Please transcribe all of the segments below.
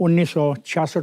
1966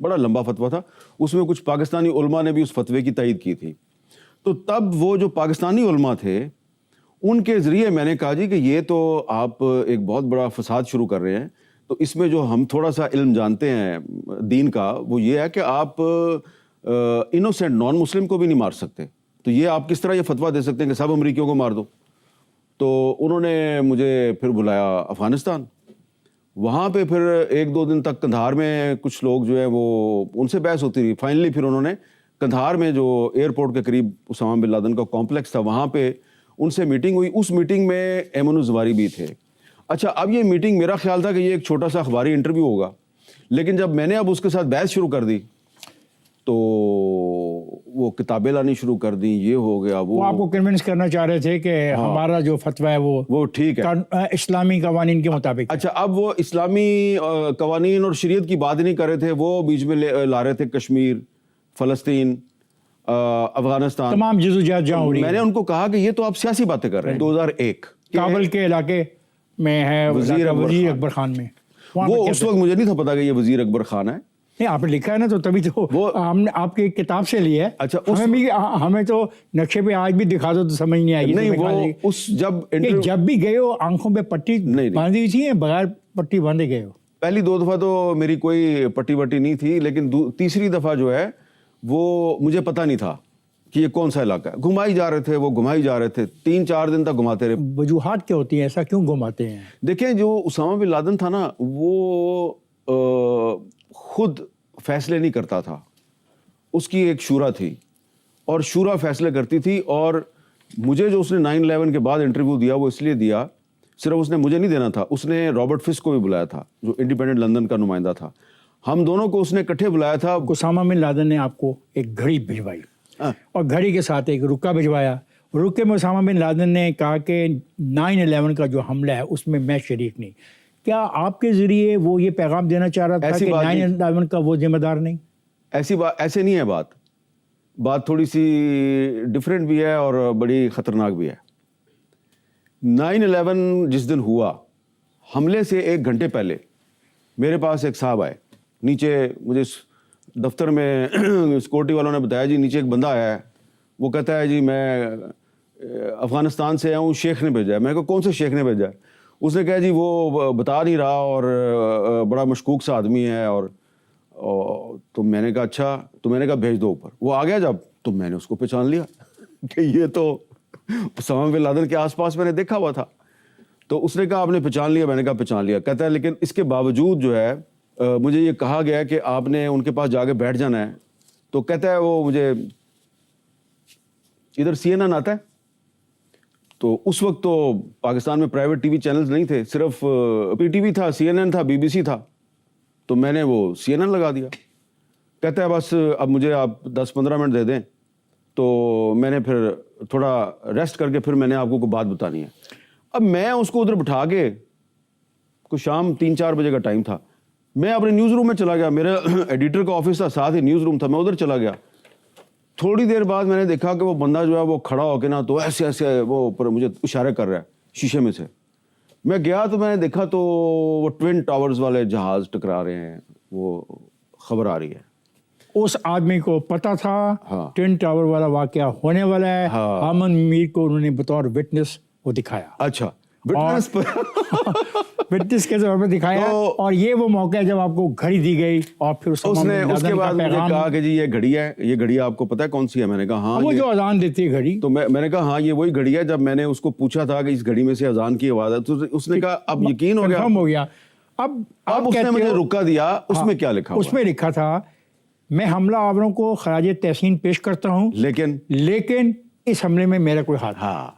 بڑا لمبا فتویٰ تھا, اس میں کچھ پاکستانی علماء نے بھی اس فتوے کی تائید کی تھی. تو تب وہ جو پاکستانی علماء تھے ان کے ذریعے میں نے کہا جی کہ یہ تو آپ ایک بہت بڑا فساد شروع کر رہے ہیں, تو اس میں جو ہم تھوڑا سا علم جانتے ہیں دین کا وہ یہ ہے کہ آپ انوسینٹ نان مسلم کو بھی نہیں مار سکتے, تو یہ آپ کس طرح یہ فتویٰ دے سکتے ہیں کہ سب امریکیوں کو مار دو. تو انہوں نے مجھے پھر بلایا افغانستان, وہاں پہ پھر 1-2 دن تک قندھار میں کچھ لوگ جو ہے وہ ان سے بحث ہوتی رہی. فائنلی پھر انہوں نے قندھار میں جو ایئرپورٹ کے قریب اسامہ بن لادن کا کمپلیکس تھا وہاں پہ ان سے میٹنگ ہوئی. اس میٹنگ میں ایمن الزواری بھی تھے. اچھا, اب یہ میٹنگ میرا خیال تھا کہ یہ ایک چھوٹا سا اخباری انٹرویو ہوگا, لیکن جب میں نے اب اس کے ساتھ بحث شروع کر دی تو وہ کتابیں لانی شروع کر دیں, یہ ہو گیا. وہ آپ کو کنونس کرنا چاہ رہے تھے کہ ہمارا جو فتویٰ ہے وہ ٹھیک ہے, اسلامی قوانین کے مطابق. اچھا, اب وہ اسلامی قوانین اور شریعت کی بات نہیں کر رہے تھے, وہ بیچ میں لا رہے تھے کشمیر, فلسطین, افغانستان, تمام جزوجات جہاں ہو رہی. میں نے ان کو کہا کہ یہ تو آپ سیاسی باتیں کر رہے ہیں. 2001 کابل کے علاقے میں ہے وزیر اکبر خان میں, وہ اس وقت مجھے نہیں تھا پتا کہ یہ وزیر اکبر خان ہے. نہیں, آپ نے لکھا ہے نا, تو تبھی تو ہم نے آپ کی کتاب سے لی ہے. اچھا, ہمیں تو نقشے پہ آج بھی دکھا دو تو سمجھ نہیں آئے گی. نہیں, وہ اس جب بھی گئے ہو آنکھوں پہ پٹی باندھی ہوئی تھی, بغیر پٹی باندھے گئے ہو؟ پہلی 2 دفعہ تو میری کوئی پٹی وٹی نہیں تھی, لیکن تیسری دفعہ جو ہے وہ مجھے پتا نہیں تھا کہ یہ کون سا علاقہ ہے. گھمائی جا رہے تھے, وہ گھمائی جا رہے تھے, 3-4 دن تک گھماتے رہے. وجوہات کیا ہوتی ہیں, ایسا کیوں گھماتے ہیں؟ دیکھیں, جو اسامہ بن لادن تھا نا وہ خود فیصلے نہیں کرتا تھا, اس کی ایک شورا تھی اور شورا فیصلے کرتی تھی. اور مجھے جو اس نے 9/11 کے بعد انٹرویو دیا وہ اس لیے دیا, صرف اس نے مجھے نہیں دینا تھا, اس نے رابرٹ فسک کو بھی بلایا تھا جو انڈیپینڈنٹ لندن کا نمائندہ تھا. ہم دونوں کو اس نے اکٹھے بلایا تھا. اسامہ بن لادن نے آپ کو ایک گھڑی بھجوائی اور گھڑی کے ساتھ ایک رکا بھجوایا. رکے میں اسامہ بن لادن نے کہا کہ 9/11 کا جو حملہ ہے اس میں شریک نہیں. کیا آپ کے ذریعے وہ یہ پیغام دینا چاہ رہا تھا کہ 9/11 کا وہ ذمہ دار نہیں؟ ایسی بات ایسے نہیں ہے. بات تھوڑی سی ڈفرینٹ بھی ہے اور بڑی خطرناک بھی ہے. 9/11 جس دن ہوا, حملے سے 1 گھنٹے پہلے میرے پاس ایک صاحب آئے نیچے. مجھے دفتر میں سیکورٹی والوں نے بتایا جی نیچے ایک بندہ آیا ہے, وہ کہتا ہے جی میں افغانستان سے آیا ہوں, شیخ نے بھیجا ہے. میں کہا کون سے شیخ نے بھیجا ہے؟ اس نے کہا جی وہ بتا نہیں رہا اور بڑا مشکوک سا آدمی ہے. اور تو میں نے کہا اچھا, تو میں نے کہا بھیج دو اوپر. وہ آ گیا جب, تو میں نے اس کو پہچان لیا کہ یہ تو اسامہ بن لادن کے آس پاس میں نے دیکھا ہوا تھا. تو اس نے کہا آپ نے پہچان لیا؟ میں نے کہا پہچان لیا. کہتا ہے لیکن اس کے باوجود جو ہے مجھے یہ کہا گیا کہ آپ نے ان کے پاس جا کے بیٹھ جانا ہے. تو کہتا ہے وہ مجھے ادھر CNN آتا ہے. تو اس وقت تو پاکستان میں پرائیویٹ TV چینلز نہیں تھے, صرف PTV تھا, CNN تھا, BBC تھا. تو میں نے وہ CNN لگا دیا. کہتا ہے بس اب مجھے آپ 10-15 منٹ دے دیں. تو میں نے پھر تھوڑا ریسٹ کر کے پھر میں نے آپ کو کوئی بات بتانی ہے. اب میں اس کو ادھر بٹھا کے, کچھ شام 3-4 بجے کا ٹائم تھا, میں اپنے نیوز روم میں چلا گیا. میرا ایڈیٹر کا آفس تھا, ساتھ ہی نیوز روم تھا, میں ادھر چلا گیا. تھوڑی دیر بعد میں نے دیکھا کہ وہ بندہ جو ہے وہ کھڑا ہو کے نا تو ایسے ایسے وہ اوپر مجھے اشارے کر رہا ہے شیشے میں سے. میں گیا تو میں نے دیکھا تو وہ ٹوین ٹاورز والے جہاز ٹکرا رہے ہیں, وہ خبر آ رہی ہے. اس آدمی کو پتا تھا ٹوین ٹاور والا واقعہ ہونے والا ہے. حامد میر کو انہوں نے بطور وٹنس وہ دکھایا. اچھا, وٹنس کے طور پہ دکھایا. اور یہ وہ موقع ہے جب آپ کو گھڑی دی گئی اور پھر اس نے اس کے بعد مجھے کہا کہ جی یہ گھڑی ہے, یہ گھڑی آپ کو پتا ہے کون سی ہے؟ میں نے کہا ہاں, وہ جو اذان دیتی ہے گھڑی. تو میں نے کہا ہاں یہ وہی گھڑی ہے. جب میں نے اس کو پوچھا تھا کہ اس گھڑی میں سے اذان کی آواز ہے, تو اس نے کہا اب یقین ہو گیا. اب اس نے مجھے رکا دیا. اس میں کیا لکھا؟ اس میں لکھا تھا میں حملہ آوروں کو خراج تحسین پیش کرتا ہوں, لیکن اس حملے میں میرا کوئی ہاتھ. ہاں,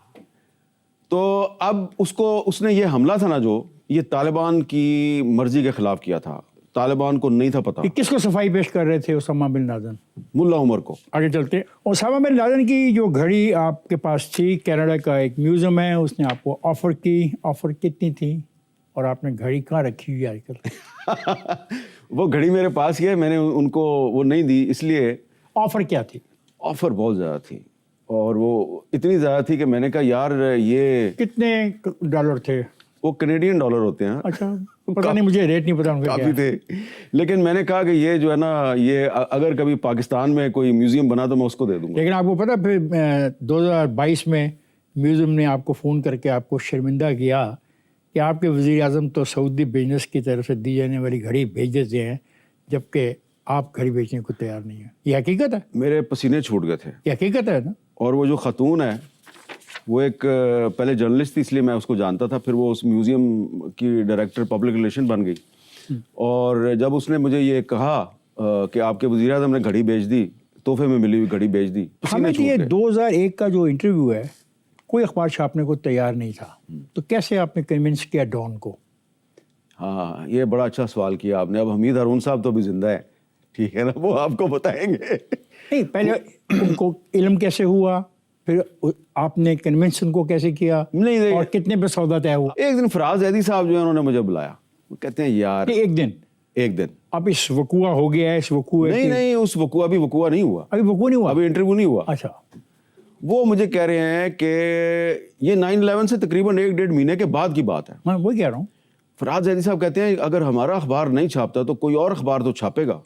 تو اب اس نے یہ حملہ تھا نا جو یہ طالبان کی مرضی کے خلاف کیا تھا. طالبان کو نہیں تھا پتا. کس کو صفائی پیش کر رہے تھے؟ Osama bin Laden. Mullah Omar کو. آگے چلتے. اسامہ بن لادن کی جو گھڑی آپ کے پاس تھی, کینیڈا کا ایک میوزیم ہے, اس نے آپ کو آفر کی. آفر کتنی تھی اور آپ نے گھڑی کہاں رکھی ہوئی آج کل؟ وہ گھڑی میرے پاس ہی ہے, میں نے ان کو وہ نہیں دی. اس لیے آفر کیا تھی؟ آفر بہت زیادہ تھی, اور وہ اتنی زیادہ تھی کہ میں نے کہا یار یہ کتنے ڈالر تھے؟ وہ کینیڈین ڈالر ہوتے ہیں. اچھا پتہ نہیں, مجھے ریٹ نہیں پتا ان کا کافی تھے. لیکن میں نے کہا کہ یہ جو ہے نا, یہ اگر کبھی پاکستان میں کوئی میوزیم بنا تو میں اس کو دے دوں گا. لیکن آپ کو پتا پھر 2022 میں میوزیم نے آپ کو فون کر کے آپ کو شرمندہ کیا کہ آپ کے وزیر اعظم تو سعودی بزنس کی طرف سے دی جانے والی گھڑی بھیج دیتے ہیں جبکہ آپ گھڑی بیچنے کو تیار نہیں ہیں. یہ حقیقت ہے؟ میرے پسینے چھوٹ گئے تھے. یہ حقیقت ہے نا. اور وہ جو خاتون ہے وہ ایک پہلے جرنلسٹ تھی اس لیے میں اس کو جانتا تھا, پھر وہ اس میوزیم کی ڈائریکٹر پبلک ریلیشن بن گئی. اور جب اس نے مجھے یہ کہا کہ آپ کے وزیر اعظم نے گھڑی بیچ دی, تحفے میں ملی ہوئی گھڑی بیچ دی, ہمیں یہ 2001 کا جو انٹرویو ہے کوئی اخبار چھاپنے کو تیار نہیں تھا, تو کیسے آپ نے کنونس کیا ڈان کو؟ ہاں یہ بڑا اچھا سوال کیا آپ نے. اب حمید ہارون صاحب تو بھی زندہ ہے, ٹھیک ہے نا, وہ آپ کو بتائیں گے. نہیں, پہلے ان کو علم کیسے ہوا, پھر آپ نے کنونس ان کو کیسے کیا, نہیں اور کتنے پہ سودا طے ہوا؟ ایک دن فراز زیدی صاحب جو ہے انہوں نے مجھے بلایا, وہ کہتے ہیں یار ایک دن اب اس وقوع ہو گیا ہے, اس وقوع نہیں اس وقوع ابھی وقوع نہیں ہوا, ابھی وقوع نہیں ہوا, ابھی انٹرویو نہیں ہوا. اچھا. وہ مجھے کہہ رہے ہیں کہ یہ 9/11 سے تقریباً 1-1.5 مہینے کے بعد کی بات ہے. میں وہی کہہ رہا ہوں. فراز زیدی صاحب کہتے ہیں اگر ہمارا اخبار نہیں چھاپتا تو کوئی اور اخبار تو چھاپے گا.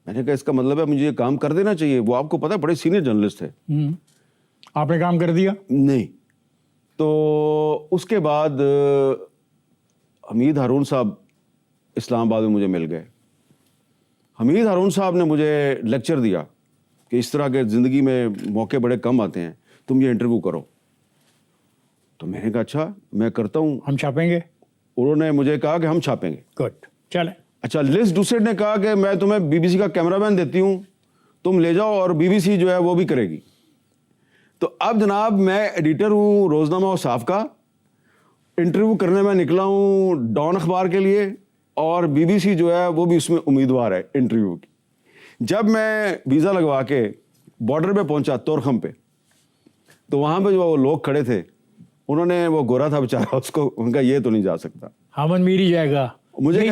میں نے کہا اس کا مطلب ہے مجھے یہ کام کر دینا چاہیے. وہ آپ کو پتا ہے بڑے سینئر جرنلسٹ تھے. آپ نے کام کر دیا؟ نہیں. تو اس کے بعد حمید ہارون صاحب اسلام آباد میں مجھے مل گئے. حمید ہارون صاحب نے مجھے لیکچر دیا کہ اس طرح کے زندگی میں موقع بڑے کم آتے ہیں, تم یہ انٹرویو کرو. تو میں نے کہا اچھا میں کرتا ہوں, ہم چھاپیں گے. انہوں نے مجھے کہا کہ ہم چھاپیں گے. گڈ, چلیں. اچھا, لیس ڈوسیٹ نے کہا کہ میں تمہیں BBC کا کیمرہ مین دیتی ہوں, تم لے جاؤ اور BBC جو ہے وہ بھی کرے گی. تو اب جناب میں ایڈیٹر ہوں روزنامہ و صاف کا, انٹرویو کرنے میں نکلا ہوں ڈان اخبار کے لیے, اور BBC جو ہے وہ بھی اس میں امیدوار ہے انٹرویو کی. جب میں ویزا لگوا کے بارڈر پہ پہنچا تورخم پہ, تو وہاں پہ جو وہ لوگ کھڑے تھے انہوں نے, وہ گورا تھا بیچارہ, اس کو ان کا یہ تو نہیں جا سکتا, حامد میر ہی جائے گا. مجھے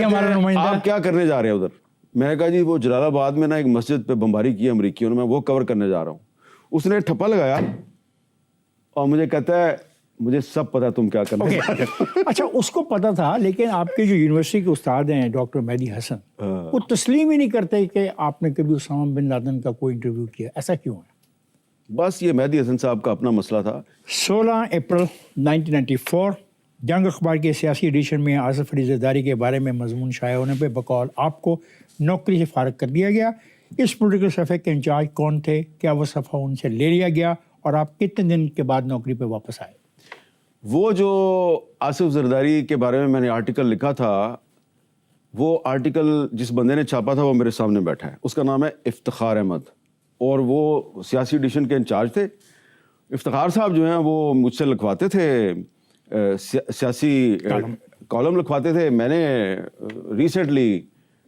آپ کیا کرنے جا رہے ہیں ادھر؟ میں نے کہا جی وہ جلال آباد میں نا ایک مسجد پہ بمباری کی امریکیوں نے, میں وہ کور کرنے جا رہا ہوں. اس نے ٹھپا لگایا اور مجھے کہتا ہے مجھے سب پتا تم کیا کرنا چاہ رہے ہو. اچھا, اس کو پتا تھا, لیکن آپ کے جو یونیورسٹی کے استاد ہیں ڈاکٹر مہدی حسن, وہ تسلیم ہی نہیں کرتے کہ آپ نے کبھی اسامہ بن لادن کا کوئی انٹرویو کیا. ایسا کیوں ہے؟ بس یہ مہدی حسن صاحب کا اپنا مسئلہ تھا. 16 اپریل 1994 جنگ اخبار کے سیاسی ایڈیشن میں آصف علی زرداری کے بارے میں مضمون شائع ہونے پہ بقول آپ کو نوکری سے فارغ کر دیا گیا. اس پولیٹیکل صفحے کے انچارج کون تھے, کیا وہ صفحہ ان سے لے لیا گیا, اور آپ کتنے دن کے بعد نوکری پہ واپس آئے؟ وہ جو آصف زرداری کے بارے میں نے آرٹیکل لکھا تھا, وہ آرٹیکل جس بندے نے چھاپا تھا وہ میرے سامنے بیٹھا ہے. اس کا نام ہے افتخار احمد, اور وہ سیاسی ایڈیشن کے انچارج تھے. افتخار صاحب جو ہیں وہ مجھ سے لکھواتے تھے, سیاسی کالم لکھواتے تھے. میں نے ریسنٹلی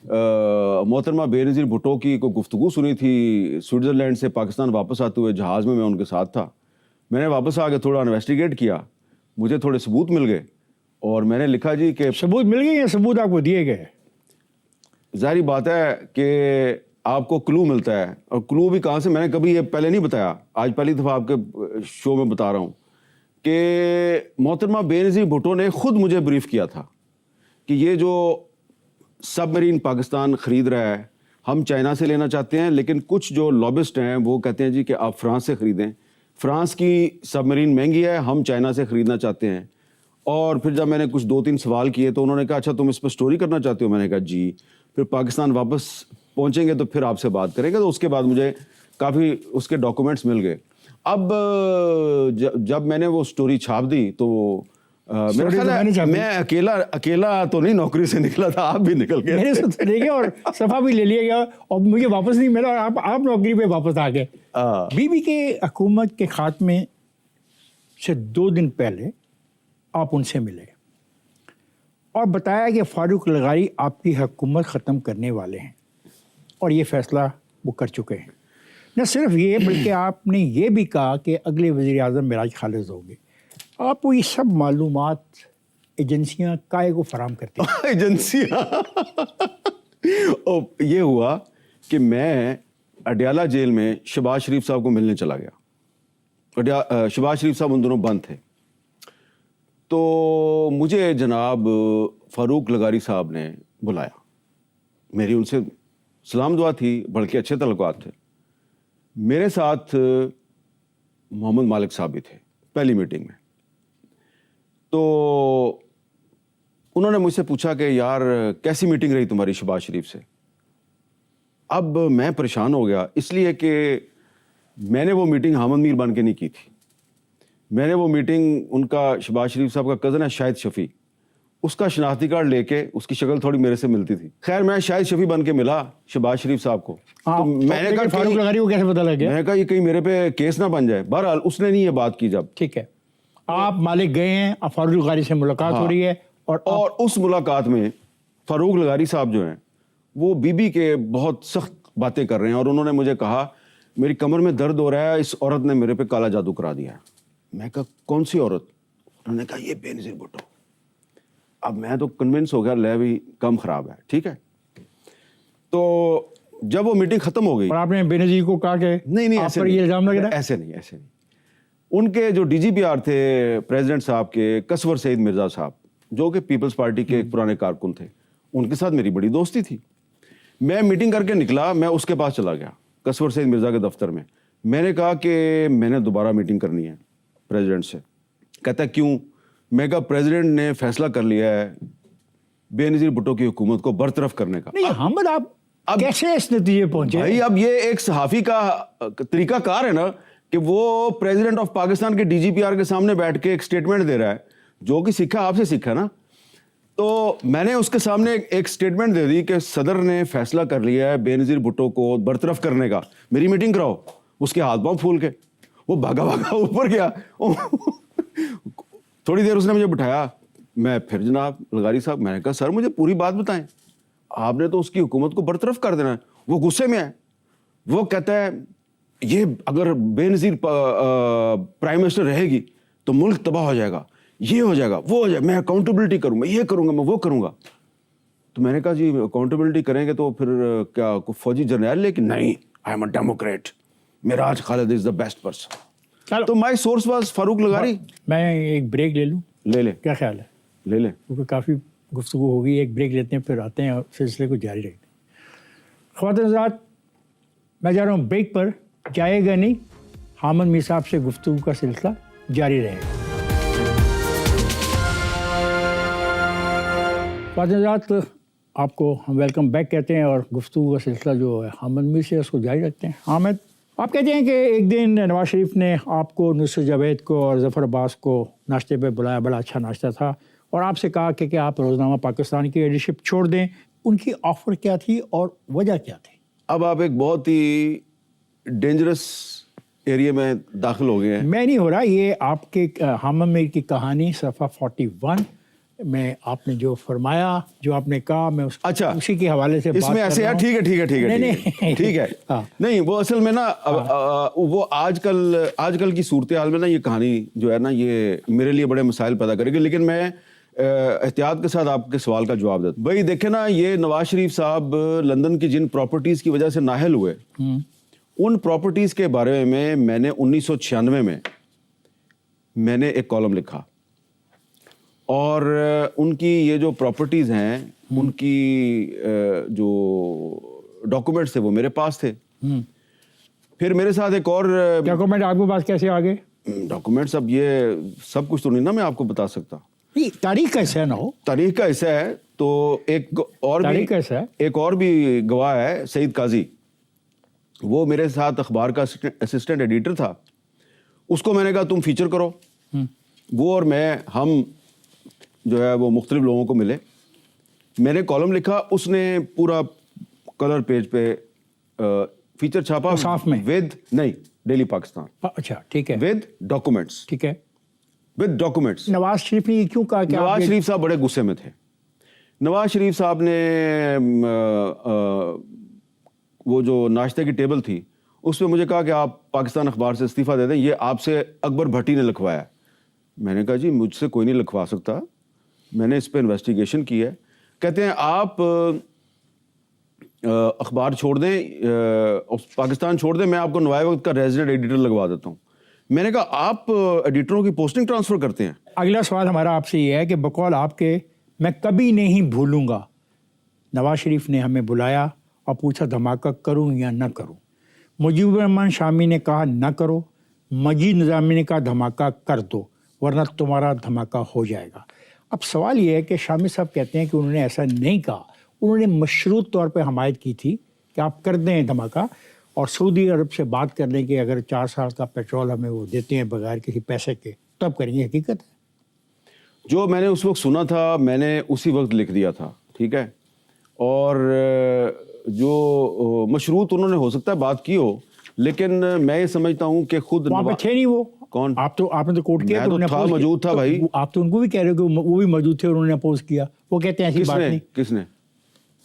محترمہ بے نظیر بھٹو کی کوئی گفتگو سنی تھی سوئٹزرلینڈ سے پاکستان واپس آتے ہوئے, جہاز میں ان کے ساتھ تھا. میں نے واپس آ کے تھوڑا انویسٹیگیٹ کیا, مجھے تھوڑے ثبوت مل گئے, اور میں نے لکھا جی کہ ثبوت مل گئے یا ثبوت آپ کو دیے گئے؟ ظاہری بات ہے کہ آپ کو کلو ملتا ہے, اور کلو بھی کہاں سے, میں نے کبھی یہ پہلے نہیں بتایا, آج پہلی دفعہ آپ کے شو میں بتا رہا ہوں کہ محترمہ بے نظیر بھٹو نے خود مجھے بریف کیا تھا کہ یہ جو سب مرین پاکستان خرید رہا ہے ہم چائنا سے لینا چاہتے ہیں, لیکن کچھ جو لابسٹ ہیں وہ کہتے ہیں جی کہ آپ فرانس سے خریدیں, فرانس کی سب مرین مہنگی ہے, ہم چائنا سے خریدنا چاہتے ہیں. اور پھر جب میں نے کچھ 2-3 سوال کیے تو انہوں نے کہا اچھا تم اس پہ سٹوری کرنا چاہتے ہو؟ میں نے کہا جی. پھر پاکستان واپس پہنچیں گے تو پھر آپ سے بات کریں گے. تو اس کے بعد مجھے کافی اس کے ڈاکومنٹس مل گئے. اب جب میں نے وہ سٹوری چھاپ دی تو میرا خیال ہے میں اکیلا تو نہیں نوکری سے نکلا تھا, آپ بھی نکل گئے, میرے سے لے گئے اور صفحہ بھی لے لیا گیا, اور مجھے واپس نہیں ملا, اور آپ نوکری پہ واپس آ گئے. بی کے حکومت کے خاتمے سے 2 دن پہلے آپ ان سے ملے اور بتایا کہ فاروق لغاری آپ کی حکومت ختم کرنے والے ہیں, اور یہ فیصلہ وہ کر چکے ہیں. نہ صرف یہ بلکہ آپ نے یہ بھی کہا کہ اگلے وزیر اعظم معراج خالد ہوں گے. آپ کو یہ سب معلومات ایجنسیاں کائے کو فراہم کرتی ہیں؟ ایجنسیاں یہ ہوا کہ میں اڈیالہ جیل میں شہباز شریف صاحب کو ملنے چلا گیا. شہباز شریف صاحب ان دنوں بند تھے. تو مجھے جناب فاروق لغاری صاحب نے بلایا. میری ان سے سلام دعا تھی, بلکہ اچھے تعلقات تھے. میرے ساتھ محمد مالک صاحب بھی تھے پہلی میٹنگ میں. تو انہوں نے مجھ سے پوچھا کہ یار کیسی میٹنگ رہی تمہاری شہباز شریف سے. اب میں پریشان ہو گیا, اس لیے کہ میں نے وہ میٹنگ حامد میر بن کے نہیں کی تھی. میں نے وہ میٹنگ, ان کا شہباز شریف صاحب کا کزن ہے شاہد شفیع, اس کا شناختی کارڈ لے کے, اس کی شکل تھوڑی میرے سے ملتی تھی. خیر میں شاہد شفیع بن کے ملا شہباز شریف صاحب کو. تو میں نے کہا فاروق لغاری کو کیسے پتہ لگ گیا؟ میں نے کہا یہ کہیں میرے پہ کیس نہ بن جائے. بہرحال اس نے نہیں یہ بات کی. جب ٹھیک ہے, آپ مالک گئے ہیں, اب فاروق لغاری سے ملاقات ہو رہی ہے, اور اس ملاقات میں فاروق لغاری صاحب جو ہیں وہ بی بی کے بہت سخت باتیں کر رہے ہیں, اور انہوں نے مجھے کہا میری کمر میں درد ہو رہا ہے, اس عورت نے میرے پہ کالا جادو کرا دیا ہے. میں کہا کون سی عورت؟ انہوں نے کہا یہ بے نظیر بھٹو. اب میں تو کنونس ہو گیا لے بھی کم خراب ہے. ٹھیک ہے, تو جب وہ میٹنگ ختم ہو گئی, اور آپ نے بے نظیر کو کہا کہ نہیں آپ پر یہ الزام لگ رہا ہے؟ ایسے نہیں. ان کے جو ڈی جی پی آر تھے پریزیڈنٹ صاحب کے, قصور سعید مرزا صاحب, جو کہ پیپلز پارٹی کے ایک پرانے کارکن تھے, ان کے ساتھ میری بڑی دوستی تھی. میں میٹنگ کر کے نکلا, میں اس کے پاس چلا گیا قصور سعید مرزا کے دفتر میں. میں نے کہا کہ میں نے دوبارہ میٹنگ کرنی ہے پریزیڈنٹ سے. کہتا ہے کیوں؟ میں کہا پریزیڈنٹ نے فیصلہ کر لیا ہے بے نظیر بھٹو کی حکومت کو برطرف کرنے کا. نہیں حامد, آپ کیسے اس نتیجے پہنچے؟ بھائی اب یہ ایک صحافی کا طریقہ کار ہے نا کہ وہ پریزیڈنٹ آف پاکستان کے ڈی جی پی آر کے سامنے بیٹھ کے ایک سٹیٹمنٹ دے رہا ہے, جو کہ سیکھا آپ سے سیکھا نا. تو میں نے اس کے سامنے ایک سٹیٹمنٹ دے دی کہ صدر نے فیصلہ کر لیا ہے بے نظیر بھٹو کو برطرف کرنے کا, میری میٹنگ کراؤ. اس کے ہاتھ پاؤں پھول کے وہ بھاگا اوپر گیا. تھوڑی دیر اس نے مجھے بٹھایا. میں پھر جناب لغاری صاحب, میں نے کہا سر مجھے پوری بات بتائیں, آپ نے تو اس کی حکومت کو برطرف کر دینا ہے. وہ غصے میں ہے, وہ کہتا ہے یہ اگر بے نظیر پرائم منسٹر رہے گی تو ملک تباہ ہو جائے گا, یہ ہو جائے گا, وہ ہو جائے, میں اکاؤنٹیبلٹی کروں گا, یہ کروں گا, میں وہ کروں گا. تو میں نے کہا جی اکاؤنٹیبلٹی کریں گے تو پھر کیا فوجی جرنیل لے کے؟ نہیں, آئی ایم اے ڈیموکریٹ, میراج خالد از دا بیسٹ پرسن. تو مائی سورس واز فاروق لغاری. میں ایک بریک لے لوں؟ لے لے, کیا خیال ہے؟ لے لے, کیونکہ کافی گفتگو ہوگی. ایک بریک لیتے ہیں, پھر آتے ہیں اور سلسلے کو جاری رکھتے ہیں. خواتین حضرات, میں جا رہا ہوں بریک پر, جائے گا نہیں, حامد میر صاحب سے گفتگو کا سلسلہ جاری رہے گا. خواتین حضرات, آپ کو ہم ویلکم بیک کہتے ہیں, اور گفتگو کا سلسلہ جو ہے حامد میر سے اس کو جاری رکھتے ہیں. حامد, آپ کہتے ہیں کہ ایک دن نواز شریف نے آپ کو, نصرت جاوید کو اور ظفر عباس کو ناشتے پہ بلایا, بڑا اچھا ناشتہ تھا, اور آپ سے کہا کہ آپ روزنامہ پاکستان کی ایڈیٹرشپ چھوڑ دیں. ان کی آفر کیا تھی اور وجہ کیا تھی؟ اب آپ ایک بہت ہی ڈینجرس ایریا میں داخل ہو گئے ہیں. میں نہیں ہو رہا, یہ آپ کے حامد میر کی کہانی صفحہ 41 میں آپ نے جو فرمایا, جو آپ نے کہا, میں اچھا اسی کے حوالے سے اس میں ایسے ہے. ٹھیک ہے ٹھیک ہے ٹھیک ہے ٹھیک ہے. نہیں وہ اصل میں نا وہ آج کل کی صورتحال میں نا یہ کہانی جو ہے نا یہ میرے لیے بڑے مسائل پیدا کرے گی. لیکن میں احتیاط کے ساتھ آپ کے سوال کا جواب دیتا ہوں. بھائی دیکھیں نا, یہ نواز شریف صاحب لندن کی جن پراپرٹیز کی وجہ سے نااہل ہوئے, ان پراپرٹیز کے بارے میں میں نے 1996 میں میں نے ایک کالم لکھا, اور ان کی یہ جو پراپرٹیز ہیں ان کی جو ڈاکومنٹس تھے وہ میرے پاس تھے. پھر میرے ساتھ ایک اور ڈاکومنٹ آپ کے پاس کیسے آ گئے؟ ڈاکومنٹس, اب یہ سب کچھ تو نہیں نا میں آپ کو بتا سکتا. تاریخ کا حصہ نہ ہو, تاریخ کا حصہ ہے. تو ایک اور بھی گواہ ہے سعید قاضی, وہ میرے ساتھ اخبار کا اسسٹنٹ ایڈیٹر تھا. اس کو میں نے کہا تم فیچر کرو. وہ اور میں, ہم جو ہے وہ مختلف لوگوں کو ملے, میں نے کالم لکھا, اس نے پورا کلر پیج پہ فیچر چھاپا صاف میں, ود نہیں ڈیلی پاکستان. اچھا ٹھیک ہے, ود ڈاکومنٹس. ٹھیک ہے, ود ڈاکومنٹس. نواز شریف نے یہ کیوں کہا کہ نواز شریف صاحب بڑے غصے میں تھے. نواز شریف صاحب نے وہ جو ناشتے کی ٹیبل تھی اس پہ مجھے کہا کہ آپ پاکستان اخبار سے استعفیٰ دے دیں, یہ آپ سے اکبر بھٹی نے لکھوایا. میں نے کہا جی مجھ سے کوئی نہیں لکھوا سکتا, میں نے اس پہ انویسٹیگیشن کی ہے. کہتے ہیں آپ اخبار چھوڑ دیں, پاکستان چھوڑ دیں, میں آپ کو نوائے وقت کا ریزیڈنٹ ایڈیٹر لگوا دیتا ہوں. میں نے کہا آپ ایڈیٹروں کی پوسٹنگ ٹرانسفر کرتے ہیں؟ اگلا سوال ہمارا آپ سے یہ ہے کہ بقول آپ کے میں کبھی نہیں بھولوں گا، نواز شریف نے ہمیں بلایا اور پوچھا دھماکہ کروں یا نہ کروں، مجیب الرحمان شامی نے کہا نہ کرو، مجید نظامی نے کہا دھماکہ کر دو ورنہ تمہارا دھماکہ ہو جائے گا۔ اب سوال یہ ہے کہ شامی صاحب کہتے ہیں کہ انہوں نے ایسا نہیں کہا، انہوں نے مشروط طور پہ حمایت کی تھی کہ آپ کر دیں دھماکہ، اور سعودی عرب سے بات کر لیں کہ اگر 4 سال کا پیٹرول ہمیں وہ دیتے ہیں بغیر کسی پیسے کے تب کریں گے۔ حقیقت ہے جو میں نے اس وقت سنا تھا میں نے اسی وقت لکھ دیا تھا، ٹھیک ہے، اور جو مشروط انہوں نے ہو سکتا ہے بات کی ہو، لیکن میں یہ سمجھتا ہوں کہ خود وہاں پہ تھے نہیں وہ، کون؟ آپ نے تو کوٹ کیا، میں تو تھا، موجود تھا بھائی۔ آپ تو ان کو بھی کہہ رہے ہو کہ وہ بھی موجود تھے، انہوں نے اپوز کیا، وہ کہتے ہیں ایسی بات نہیں۔ کس نے؟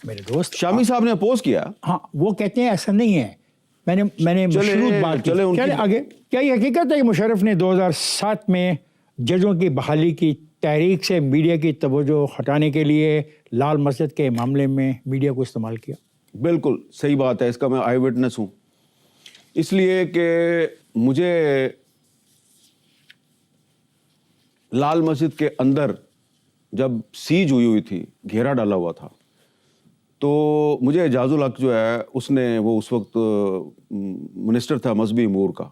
میرے دوست شامی صاحب نے اپوز کیا؟ ہاں، وہ کہتے ہیں ایسا نہیں ہے، میں نے مشروط بات کی۔ چلے آگے، کیا یہ حقیقت ہے کہ مشرف نے 2007 میں ججوں کی بحالی کی تحریک سے میڈیا کی توجہ ہٹانے کے لیے لال مسجد کے معاملے میں میڈیا کو استعمال کیا؟ بالکل صحیح بات ہے، اس کا میں آئی وٹنس ہوں، اس لیے کہ مجھے لال مسجد کے اندر جب سیج ہوئی تھی، گھیرا ڈالا ہوا تھا، تو مجھے اعجاز الحق جو ہے اس نے، وہ اس وقت منسٹر تھا مذہبی امور کا،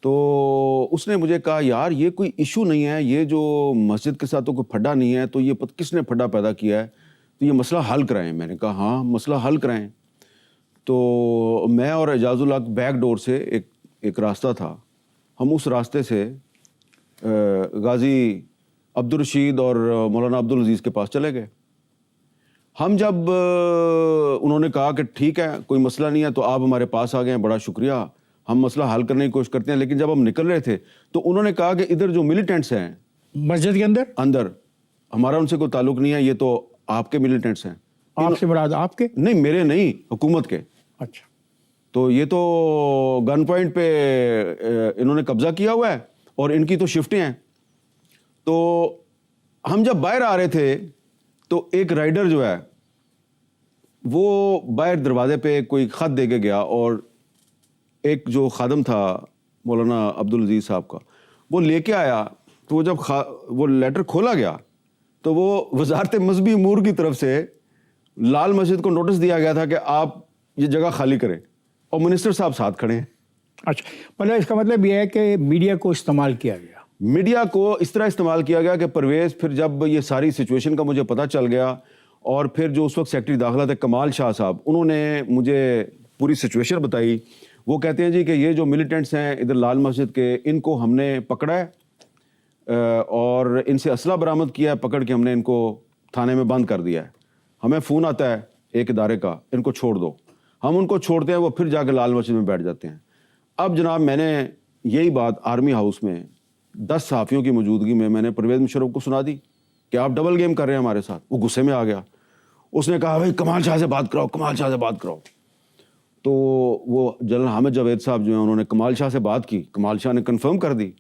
تو اس نے مجھے کہا یار یہ کوئی ایشو نہیں ہے، یہ جو مسجد کے ساتھ تو کوئی پھڈا نہیں ہے، تو یہ کس نے پھڈا پیدا کیا ہے، تو یہ مسئلہ حل کرائیں۔ میں نے کہا ہاں مسئلہ حل کرائیں۔ تو میں اور اعجاز الحق بیک ڈور سے ایک راستہ تھا، ہم اس راستے سے غازی عبدالرشید اور مولانا عبدالعزیز کے پاس چلے گئے۔ ہم جب انہوں نے کہا کہ ٹھیک ہے کوئی مسئلہ نہیں ہے تو آپ ہمارے پاس آ گئے ہیں، بڑا شکریہ، ہم مسئلہ حل کرنے کی کوشش کرتے ہیں، لیکن جب ہم نکل رہے تھے تو انہوں نے کہا کہ ادھر جو ملیٹنٹس ہیں مسجد کے اندر ہمارا ان سے کوئی تعلق نہیں ہے، یہ تو آپ کے ملیٹنٹس ہیں۔ آپ سے مراد آپ کے؟ نہیں، میرے نہیں، حکومت کے۔ اچھا، تو یہ تو گن پوائنٹ پہ انہوں نے قبضہ کیا ہوا ہے اور ان کی تو شفٹیں ہیں۔ تو ہم جب باہر آ رہے تھے تو ایک رائڈر جو ہے وہ باہر دروازے پہ کوئی خط دے کے گیا، اور ایک جو خادم تھا مولانا عبدالعزیز صاحب کا، وہ لے کے آیا، تو وہ جب وہ لیٹر کھولا گیا تو وہ وزارت مذہبی امور کی طرف سے لال مسجد کو نوٹس دیا گیا تھا کہ آپ یہ جگہ خالی کریں، اور منسٹر صاحب ساتھ کھڑے ہیں۔ اچھا، مطلب اس کا مطلب یہ ہے کہ میڈیا کو استعمال کیا گیا؟ میڈیا کو اس طرح استعمال کیا گیا کہ پرویز، پھر جب یہ ساری سچویشن کا مجھے پتہ چل گیا، اور پھر جو اس وقت سیکرٹری داخلہ تھے کمال شاہ صاحب، انہوں نے مجھے پوری سچویشن بتائی۔ وہ کہتے ہیں جی کہ یہ جو ملیٹنٹس ہیں ادھر لال مسجد کے، ان کو ہم نے پکڑا ہے اور ان سے اسلحہ برآمد کیا ہے، پکڑ کے ہم نے ان کو تھانے میں بند کر دیا ہے، ہمیں فون آتا ہے ایک ادارے کا، ان کو چھوڑ دو، ہم ان کو چھوڑتے ہیں، وہ پھر جا کے لال مسجد میں بیٹھ جاتے ہیں۔ اب جناب میں نے یہی بات آرمی ہاؤس میں 10 صحافیوں کی موجودگی میں نے پرویز مشرف کو سنا دی کہ آپ ڈبل گیم کر رہے ہیں ہمارے ساتھ۔ وہ غصے میں آ گیا، اس نے کہا بھائی کمال شاہ سے بات کراؤ، کمال شاہ سے بات کراؤ۔ تو وہ جنرل حامد جاوید صاحب جو ہیں انہوں نے کمال شاہ سے بات کی، کمال شاہ نے کنفرم کر دی،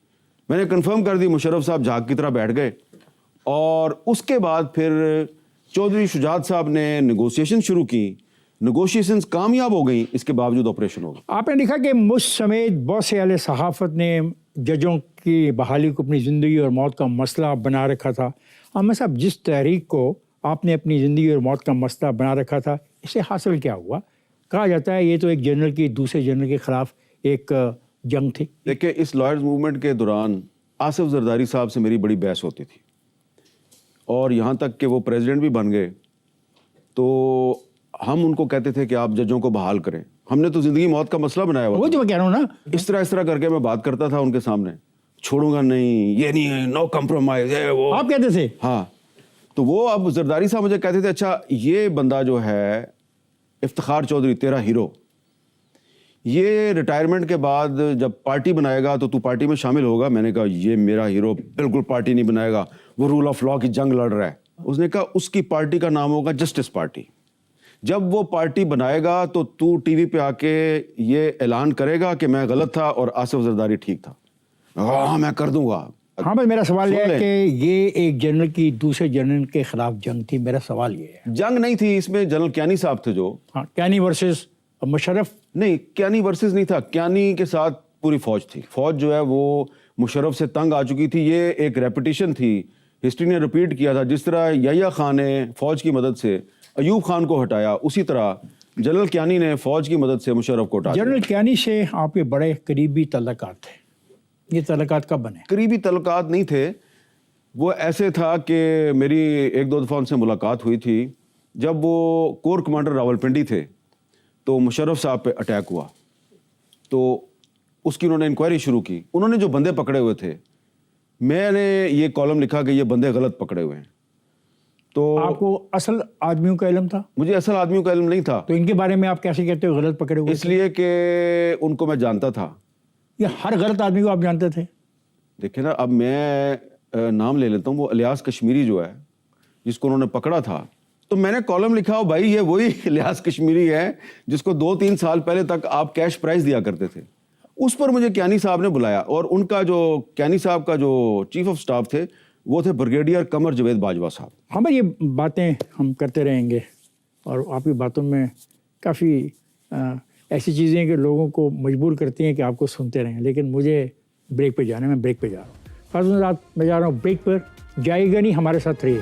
میں نے کنفرم کر دی، مشرف صاحب جھاگ کی طرح بیٹھ گئے، اور اس کے بعد پھر چودھری شجاعت صاحب نے نیگوسیشن شروع کی، نیگوشیشنز کامیاب ہو گئیں، اس کے باوجود آپریشن ہو گیا۔ آپ نے لکھا کہ مجھ سمیت بہت سے اہل صحافت نے ججوں کی بحالی کو اپنی زندگی اور موت کا مسئلہ بنا رکھا تھا۔ عامر صاحب، جس تحریک کو آپ نے اپنی زندگی اور موت کا مسئلہ بنا رکھا تھا، اسے حاصل کیا ہوا؟ کہا جاتا ہے یہ تو ایک جنرل کی دوسرے جنرل کے خلاف ایک جنگ تھی۔ دیکھیں، اس لائرز موومنٹ کے دوران آصف زرداری صاحب سے میری بڑی بحث ہوتی تھی، اور یہاں تک کہ وہ پریزیڈنٹ بھی بن گئے تو ہم ان کو کہتے تھے کہ آپ ججوں کو بحال کریں۔ ہم نے تو زندگی موت کا مسئلہ بنایا ہوا، وہ جو میں کہہ رہا ہوں نا، اس طرح کر کے میں بات کرتا تھا ان کے سامنے، چھوڑوں گا نہیں، یہ نہیں ہے، نو کمپرومائز ہے وہ، آپ کہتے تھے؟ ہاں۔ تو وہ اب زرداری صاحب مجھے کہتے تھے اچھا یہ بندہ جو ہے افتخار چودھری تیرا ہیرو، یہ ریٹائرمنٹ کے بعد جب پارٹی بنائے گا تو پارٹی میں شامل ہوگا؟ میں نے کہا یہ میرا ہیرو بالکل پارٹی نہیں بنائے گا، وہ رول آف لا کی جنگ لڑ رہا ہے۔ اس نے کہا اس کی پارٹی کا نام ہوگا جسٹس پارٹی، جب وہ پارٹی بنائے گا تو ٹی وی پہ آ کے یہ اعلان کرے گا کہ میں غلط تھا اور آصف زرداری ٹھیک تھا۔ ہاں میں کر دوں گا۔ ہاں بس میرا سوال یہ ہے کہ یہ ایک جنرل کی دوسرے جنرل کے خلاف جنگ تھی، میرا سوال یہ ہے۔ جنگ نہیں تھی، اس میں جنرل کیانی صاحب تھے جو، ہاں، کیانی ورسز مشرف؟ نہیں، کیانی ورسز نہیں تھا، کیانی کے ساتھ پوری فوج تھی. فوج جو ہے وہ مشرف سے تنگ آ چکی تھی. یہ ایک ریپیٹیشن تھی, ہسٹری نے ریپیٹ کیا تھا. جس طرح یحییٰ خان نے فوج کی مدد سے ایوب خان کو ہٹایا, اسی طرح جنرل کیانی نے فوج کی مدد سے مشرف کو ہٹایا. جنرل کیانی سے آپ کے بڑے قریبی تعلقات تھے, یہ تعلقات کب بنے؟ قریبی تعلقات نہیں تھے, وہ ایسے تھا کہ میری ایک دو دفعہ ان سے ملاقات ہوئی تھی. جب وہ کور کمانڈر راولپنڈی تھے تو مشرف صاحب پہ اٹیک ہوا, تو اس کی انہوں نے انکوائری شروع کی. انہوں نے جو بندے پکڑے ہوئے تھے, میں نے یہ کالم لکھا کہ یہ بندے غلط پکڑے ہوئے ہیں. تو آپ کو اصل آدمیوں کا علم تھا؟ مجھے اصل آدمیوں کا علم نہیں تھا. تو ان کے بارے میں آپ کیسے کہتے ہو غلط پکڑے ہوئے؟ اس لیے کہ ان کو میں جانتا تھا. یہ ہر غلط آدمی کو آپ جانتے تھے؟ دیکھیں نا, اب میں نام لے لیتا ہوں, وہ الیاس کشمیری جو ہے جس کو انہوں نے پکڑا تھا, تو میں نے کالم لکھا ہو بھائی یہ وہی الیاس کشمیری ہے جس کو 2-3 سال پہلے تک آپ کیش پرائز دیا کرتے تھے. اس پر مجھے کیانی صاحب نے بلایا, اور ان کا جو کیانی صاحب کا جو چیف آف سٹاف تھے وہ تھے بریگیڈیئر قمر جاوید باجوہ صاحب. ہمیں یہ باتیں ہم کرتے رہیں گے, اور آپ کی باتوں میں کافی ایسی چیزیں ہیں کہ لوگوں کو مجبور کرتی ہیں کہ آپ کو سنتے رہیں, لیکن مجھے بریک پہ جانا ہے, میں بریک پہ جا رہا ہوں. فاضل صاحب میں جا رہا ہوں بریک پر, جائے گا نہیں, ہمارے ساتھ رہیے.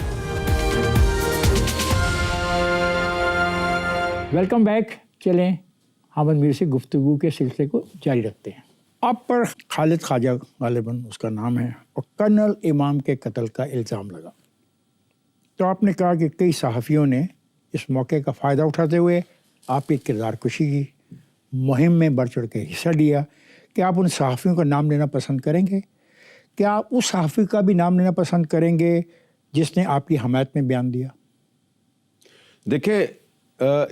Welcome back. چلیں حامد میر سے گفتگو کے سلسلے کو جاری رکھتے ہیں. آپ پر خالد خواجہ غالباً اس کا نام ہے, اور کرنل امام کے قتل کا الزام لگا. تو آپ نے کہا کہ کئی صحافیوں نے اس موقع کا فائدہ اٹھاتے ہوئے آپ کی کردار کشی کی, مہم میں بڑھ چڑھ کے حصہ لیا. کہ آپ ان صحافیوں کا نام لینا پسند کریں گے؟ کیا آپ اس صحافی کا بھی نام لینا پسند کریں گے جس نے آپ کی حمایت میں بیان دیا؟ دیکھیں,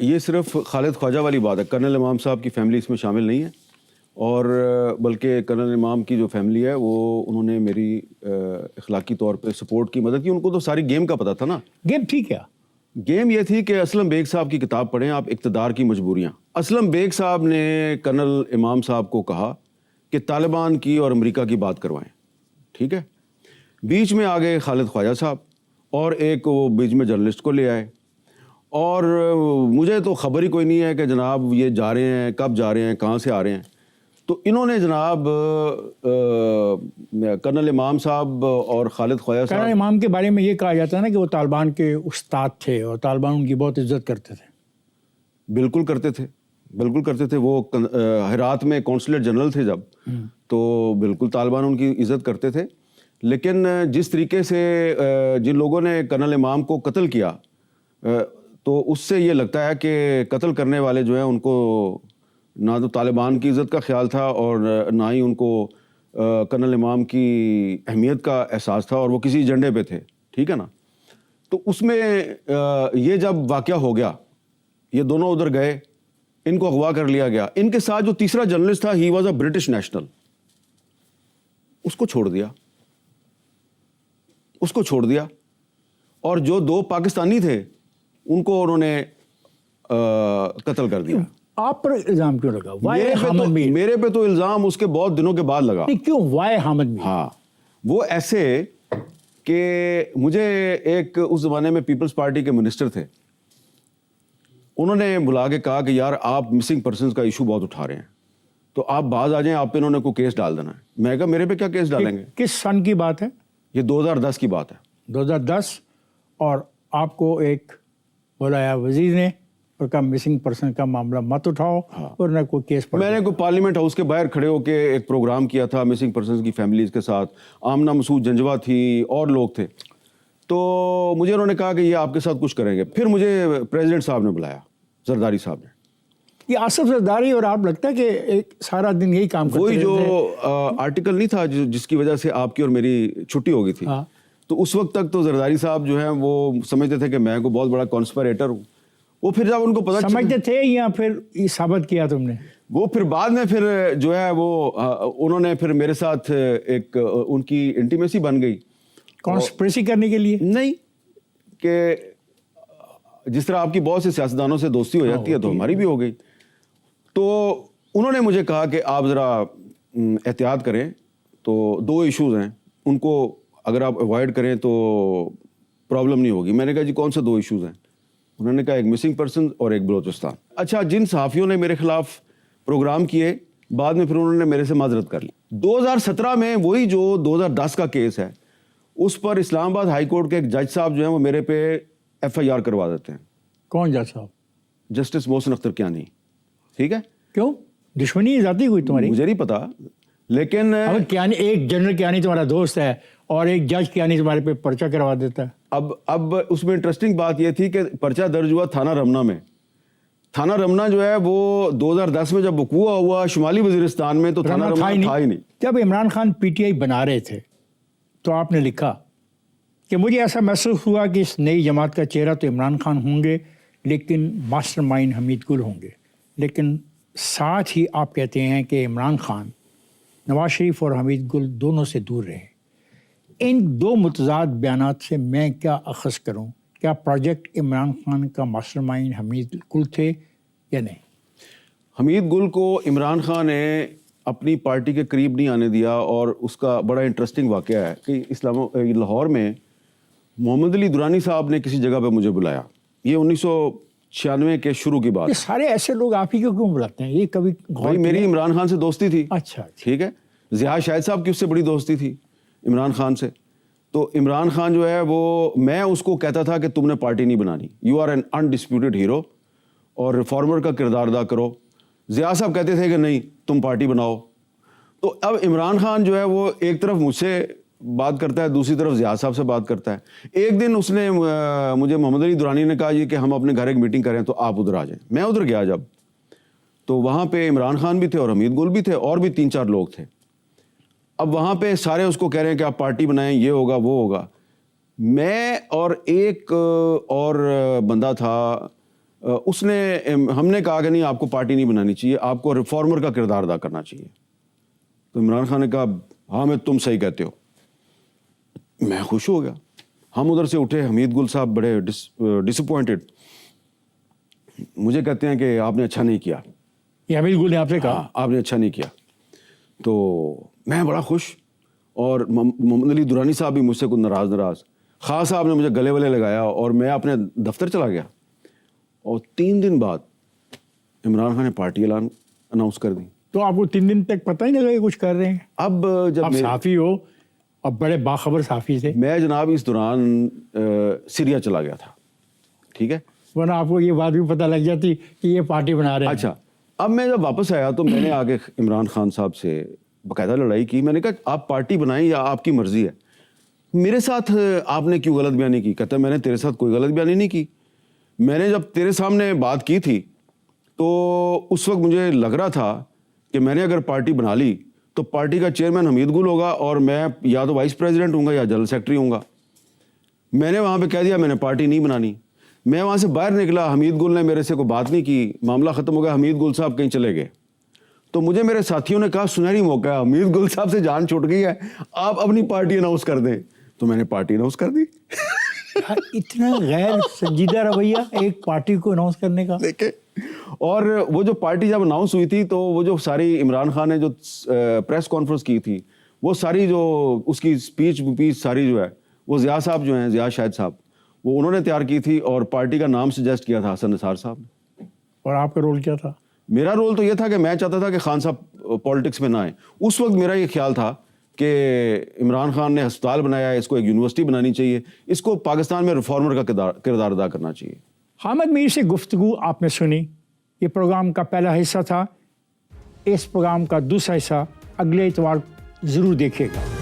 یہ صرف خالد خواجہ والی بات ہے. کرنل امام صاحب کی فیملی اس میں شامل نہیں ہے, اور بلکہ کرنل امام کی جو فیملی ہے وہ انہوں نے میری اخلاقی طور پہ سپورٹ کی, مدد کی. ان کو تو ساری گیم کا پتہ تھا نا. گیم ٹھیک ہے. گیم یہ تھی کہ اسلم بیگ صاحب کی کتاب پڑھیں آپ, اقتدار کی مجبوریاں. اسلم بیگ صاحب نے کرنل امام صاحب کو کہا کہ طالبان کی اور امریکہ کی بات کروائیں. ٹھیک ہے, بیچ میں آ گئے خالد خواجہ صاحب, اور ایک وہ بیچ میں جرنلسٹ کو لے آئے. اور مجھے تو خبر ہی کوئی نہیں ہے کہ جناب یہ جا رہے ہیں, کب جا رہے ہیں, کہاں سے آ رہے ہیں. تو انہوں نے جناب کرنل امام صاحب اور خالد خواجہ صاحب, کرنل امام کے بارے میں یہ کہا جاتا ہے نا کہ وہ طالبان کے استاد تھے اور طالبان ان کی بہت عزت کرتے تھے. بالکل کرتے تھے, بالکل کرتے تھے. وہ ہرات میں کونسلیٹ جنرل تھے جب, تو بالکل طالبان ان کی عزت کرتے تھے. لیکن جس طریقے سے جن لوگوں نے کرنل امام کو قتل کیا, تو اس سے یہ لگتا ہے کہ قتل کرنے والے جو ہیں ان کو نہ تو طالبان کی عزت کا خیال تھا, اور نہ ہی ان کو کرنل امام کی اہمیت کا احساس تھا, اور وہ کسی ایجنڈے پہ تھے. ٹھیک ہے نا. تو اس میں یہ جب واقعہ ہو گیا, یہ دونوں ادھر گئے, ان کو اغوا کر لیا گیا. ان کے ساتھ جو تیسرا جرنلسٹ تھا, he was a British national, اس کو چھوڑ دیا, اس کو چھوڑ دیا. اور جو 2 پاکستانی تھے ان کو انہوں نے قتل کر دیا. آپ پر الزام کیوں لگا؟ وائے حامد میر؟ میرے پہ تو الزام اس کے بہت دنوں کے بعد لگا. کیوں وائے حامد میر؟ ہاں, وہ ایسے کہ مجھے ایک اس زمانے میں پیپلز پارٹی کے منسٹر تھے, انہوں نے بلا کے کہا کہ یار آپ مسنگ پرسنز کا ایشو بہت اٹھا رہے ہیں, تو آپ باز آ جائیں, آپ پہ انہوں نے کوئی کیس ڈال دینا ہے. میں کہا میرے پہ کیا کیس ڈالیں گے؟ کس سن کی بات ہے؟ یہ 2010 کی بات ہے. 2010. اور آپ کو ایک بلایا وزیر نے اور کہا مسنگ پرسن کا معاملہ مت اٹھاؤ, اور نہ کوئی کیس پڑ. میں نے کوئی پارلیمنٹ ہاؤس کے باہر کھڑے ہو کے ایک پروگرام کیا تھا مسنگ پرسنز کی فیملیز کے ساتھ. آمنہ مسعود جنجوا تھی اور لوگ تھے. تو مجھے انہوں نے کہا کہ یہ آپ کے ساتھ کچھ کریں گے. پھر مجھے پریزیڈنٹ صاحب نے بلایا, زرداری صاحب نے. یہ آصف زرداری اور آپ لگتا ہے کہ ایک سارا دن یہی کام کرتے وہی جو آرٹیکل نہیں تھا جس کی وجہ سے آپ کی اور میری چھٹی ہو گئی تھی, تو اس وقت تک تو زرداری صاحب جو ہیں وہ سمجھتے تھے کہ میں کوئی بہت بڑا کانسپریٹر ہوں. وہ پھر جب ان کو پتہ سمجھتے تھے یا پھر یہ ثابت کیا تم نے؟ وہ پھر بعد میں پھر جو ہے وہ انہوں نے پھر میرے ساتھ ایک ان کی انٹیمیسی بن گئی. کانسپریسی کرنے کے لیے نہیں, کہ جس طرح آپ کی بہت سے سیاستدانوں سے دوستی ہو جاتی ہے تو ہماری بھی ہو گئی. تو انہوں نے مجھے کہا کہ آپ ذرا احتیاط کریں, تو 2 ایشوز ہیں, ان کو اگر آپ اوائڈ کریں تو پرابلم نہیں ہوگی. میں نے کہا جی کون سے 2 ایشوز ہیں؟ انہوں نے کہا ایک مسنگ پرسن اور ایک بلوچستان. اچھا, جن صحافیوں نے میرے خلاف پروگرام کیے بعد میں پھر انہوں نے میرے سے معذرت کر لی. 2017 میں وہی جو 2010 کا کیس ہے اس پر اسلام آباد ہائی کورٹ کے ایک جج صاحب جو ہیں وہ میرے پہ FIR کروا دیتے ہیں. کون جج صاحب؟ جسٹس محسن اختر کیانی. ٹھیک ہے. کیوں دشمنی ذاتی کوئی تمہاری؟ مجھے نہیں پتا, لیکن کیانی ایک جنرل کیانی تمہارا دوست ہے اور ایک جج کیانی تمہارے پہ پرچہ کروا دیتا ہے. اب اس میں انٹرسٹنگ بات یہ تھی کہ پرچہ درج ہوا تھانہ رمنا میں. تھانہ رمنا جو ہے وہ 2010 میں جب وقوع ہوا شمالی وزیرستان میں تو تھانہ رمنا تھا ہی نہیں. جب عمران خان PTI بنا رہے تھے تو آپ نے لکھا کہ مجھے ایسا محسوس ہوا کہ اس نئی جماعت کا چہرہ تو عمران خان ہوں گے لیکن ماسٹر مائنڈ حمید گل ہوں گے. لیکن ساتھ ہی آپ کہتے ہیں کہ عمران خان نواز شریف اور حمید گل دونوں سے دور رہے. ان دو متضاد بیانات سے میں کیا اخذ کروں؟ کیا پروجیکٹ عمران خان کا ماسٹر مائنڈ حمید گل تھے یا نہیں؟ حمید گل کو عمران خان نے اپنی پارٹی کے قریب نہیں آنے دیا. اور اس کا بڑا انٹرسٹنگ واقعہ ہے کہ لاہور میں محمد علی درانی صاحب نے کسی جگہ پہ مجھے بلایا. یہ 1996 کے شروع کی بات. یہ سارے ایسے لوگ آپ ہی کو کیوں بلاتے ہیں؟ یہ کبھی بھائی میری عمران خان سے دوستی تھی. اچھا ٹھیک ہے. ضیاء شاہد صاحب کی اس سے بڑی دوستی تھی عمران خان سے. تو عمران خان جو ہے وہ میں اس کو کہتا تھا کہ تم نے پارٹی نہیں بنانی, you are an undisputed hero اور ریفارمر کا کردار ادا کرو. ضیاء صاحب کہتے تھے کہ نہیں تم پارٹی بناؤ. تو اب عمران خان جو ہے وہ ایک طرف مجھ سے بات کرتا ہے, دوسری طرف ضیاء صاحب سے بات کرتا ہے. ایک دن اس نے مجھے محمد علی درانی نے کہا یہ کہ ہم اپنے گھر ایک میٹنگ کریں تو آپ ادھر آ جائیں. میں ادھر گیا جب تو وہاں پہ عمران خان بھی تھے اور حمید گل بھی تھے اور بھی 3-4 لوگ تھے. اب وہاں پہ سارے اس کو کہہ رہے ہیں کہ آپ پارٹی بنائیں, یہ ہوگا وہ ہوگا. میں اور ایک اور بندہ تھا, اس نے ہم نے کہا کہ نہیں آپ کو پارٹی نہیں بنانی چاہیے, آپ کو ریفارمر کا کردار ادا کرنا چاہیے. تو عمران خان نے کہا ہاں میں تم صحیح کہتے ہو. میں خوش ہو گیا. ہم ادھر سے اٹھے, حمید گل صاحب بڑے ڈسپوائنٹڈ, مجھے کہتے ہیں کہ آپ نے اچھا نہیں کیا. یہ حمید گل نے آپ سے کہا آپ نے اچھا نہیں کیا. تو میں بڑا خوش, اور محمد علی درانی صاحب بھی مجھ سے کچھ ناراض. خواہ صاحب نے مجھے گلے ولے لگایا اور میں اپنے دفتر چلا گیا. اور 3 دن بعد عمران خان نے پارٹی اناؤنس کر دی. تو آپ کو 3 دن تک پتہ ہی نہیں لگا کہ کچھ کر رہے ہیں؟ اب جب آپ صحافی ہو, اب بڑے باخبر صحافی تھے. میں جناب اس دوران سیریا چلا گیا تھا. ٹھیک ہے. ورنہ آپ کو یہ بات بھی پتہ لگ جاتی کہ یہ پارٹی بنا رہے ہیں. اچھا, اب میں جب واپس آیا تو میں نے آگے عمران خان صاحب سے باقاعدہ لڑائی کی. میں نے کہا آپ پارٹی بنائیں یا آپ کی مرضی ہے, میرے ساتھ آپ نے کیوں غلط بیانی کی؟ کہتا ہے میں نے تیرے ساتھ کوئی غلط بیانی نہیں کی. میں نے جب تیرے سامنے بات کی تھی تو اس وقت مجھے لگ رہا تھا کہ میں نے اگر پارٹی بنا لی تو پارٹی کا چیئرمین حمید گل ہوگا اور میں یا تو وائس پریزیڈنٹ ہوں گا یا جنرل سیکرٹری ہوں گا. میں نے وہاں پہ کہہ دیا میں نے پارٹی نہیں بنانی. میں وہاں سے باہر نکلا, حمید گل نے میرے سے کوئی بات نہیں کی, معاملہ ختم ہو گیا. حمید گل صاحب کہیں چلے گئے. تو مجھے میرے ساتھیوں نے کہا سنہری موقع ہے, حمید گل صاحب سے جان چھوٹ گئی ہے, آپ اپنی پارٹی اناؤنس کر دیں. تو میں نے پارٹی اناؤنس کر دی. اتنا غیر سنجیدہ رویہ ایک پارٹی کو اناؤنس کرنے کا. دیکھیں, اور وہ جو پارٹی جب اناؤنس ہوئی تھی تو وہ جو ساری عمران خان نے جو پریس کانفرنس کی تھی وہ ساری جو اس کی اسپیچ ساری جو ہے وہ ضیاء صاحب جو ہیں, ضیاء شاہد صاحب, وہ انہوں نے تیار کی تھی اور پارٹی کا نام سجیسٹ کیا تھا حسن نثار صاحب نے. اور آپ کا رول کیا تھا؟ میرا رول تو یہ تھا کہ میں چاہتا تھا کہ خان صاحب پالیٹکس میں نہ آئیں. اس وقت میرا یہ خیال تھا کہ عمران خان نے ہسپتال بنایا ہے, اس کو ایک یونیورسٹی بنانی چاہیے, اس کو پاکستان میں ریفارمر کا کردار ادا کرنا چاہیے. حامد میر سے گفتگو آپ نے سنی. یہ پروگرام کا پہلا حصہ تھا. اس پروگرام کا دوسرا حصہ اگلے اتوار ضرور دیکھیے گا.